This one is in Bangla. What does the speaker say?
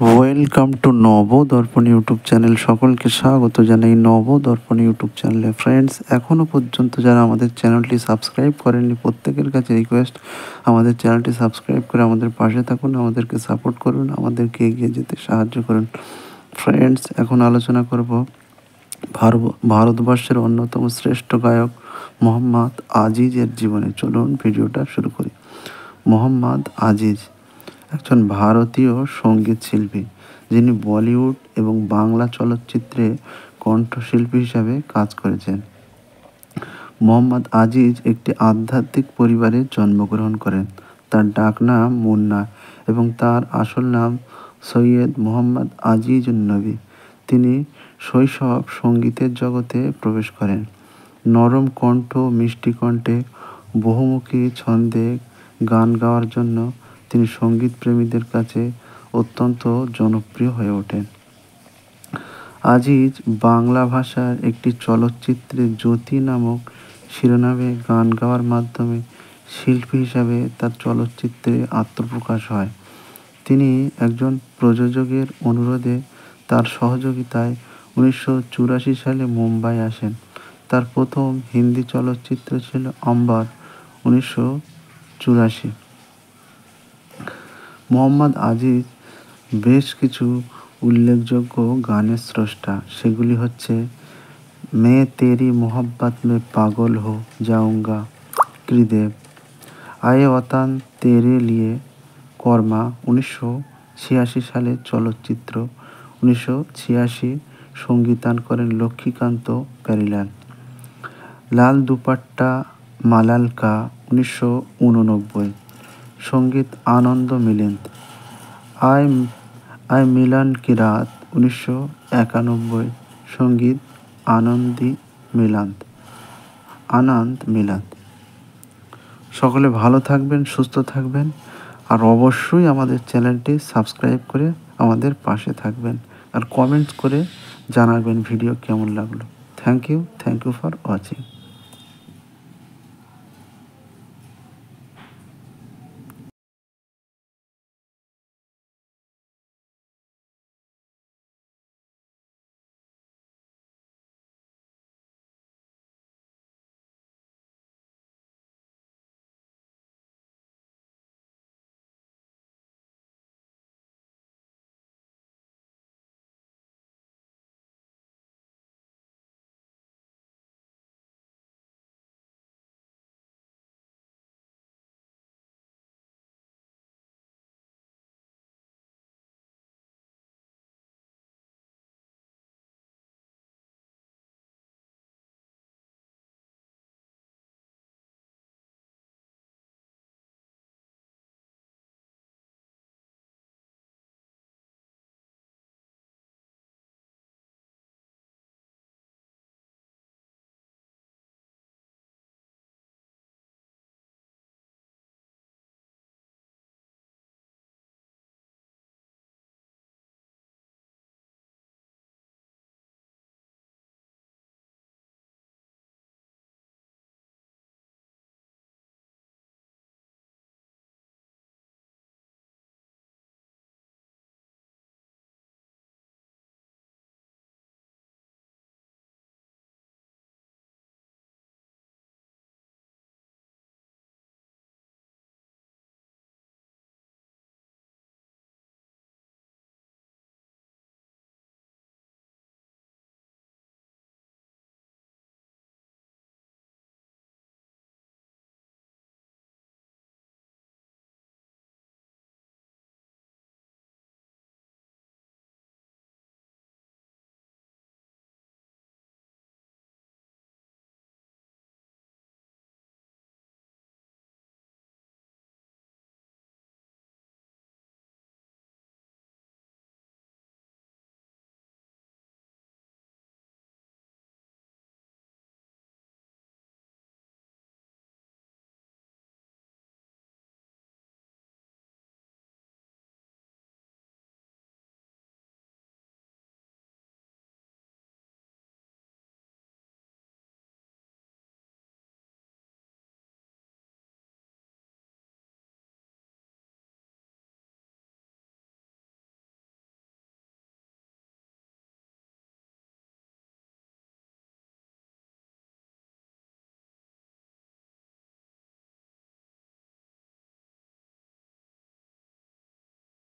Welcome to Nabadarpan YouTube channel. সকলকে স্বাগত জানাই নবদর্পণ ইউটিউব চ্যানেলে। ফ্রেন্ডস, এখনও পর্যন্ত যারা আমাদের চ্যানেলটি সাবস্ক্রাইব করেননি, প্রত্যেকের কাছে রিকোয়েস্ট, আমাদের চ্যানেলটি সাবস্ক্রাইব করে আমাদের পাশে থাকুন, আমাদেরকে সাপোর্ট করুন, আমাদেরকে এগিয়ে যেতে সাহায্য করুন। ফ্রেন্ডস, এখন আলোচনা করব ভারতবর্ষের অন্যতম শ্রেষ্ঠ গায়ক মোহাম্মদ আজিজের জীবনে। চলুন ভিডিওটা শুরু করি। মোহাম্মদ আজিজ একজন ভারতীয় সঙ্গীত শিল্পী, যিনি বলিউড এবং বাংলা চলচ্চিত্রে কণ্ঠশিল্পী হিসাবে কাজ করেছেন। মোহাম্মদ আজিজ একটি আধ্যাত্মিক পরিবারে জন্মগ্রহণ করেন। তার ডাকনাম মুন্না এবং তার আসল নাম সৈয়দ মোহাম্মদ আজিজুন নবী। তিনি শৈশব সঙ্গীতের জগতে প্রবেশ করেন। নরম কণ্ঠ, মিষ্টি কণ্ঠে বহুমুখী ছন্দে গান গাওয়ার জন্য তিনি সঙ্গীত প্রেমীদের কাছে অত্যন্ত জনপ্রিয় হয়ে ওঠেন। আজিজ বাংলা ভাষার একটি চলচ্চিত্রে জ্যোতি নামক শিরোনামে গান গাওয়ার মাধ্যমে শিল্পী হিসাবে তার চলচ্চিত্রে আত্মপ্রকাশ হয়। তিনি একজন প্রযোজকের অনুরোধে তার সহযোগিতায় 1984 সালে মুম্বাই আসেন। তার প্রথম হিন্দি চলচ্চিত্র ছিল অম্বর, 1984। মোহাম্মদ আজিজ বেশ কিছু উল্লেখযোগ্য গানের স্রষ্টা। সেগুলি হচ্ছে মে তেরি মোহব্বত মে পাগল হো যাউঙ্গা, ত্রিদেব, আয়ে ওয়াতান তেরে লিয়ে, কর্মা, 1986 সালের চলচ্চিত্র। 1986 সঙ্গীতায়ন করেন লক্ষ্মীকান্ত প্যারিলাল। লাল দুপাট্টা মালালকা, 1989 সঙ্গীত আনন্দ মিলিন্দ। আয় মিলন কি রাত, 1991 সঙ্গীত আনন্দ মিলাদ। সকলে ভালো থাকবেন, সুস্থ থাকবেন, আর অবশ্যই আমাদের চ্যানেলটি সাবস্ক্রাইব করে আমাদের পাশে থাকবেন, আর কমেন্টস করে জানাবেন ভিডিও কেমন লাগলো। Thank you for watching.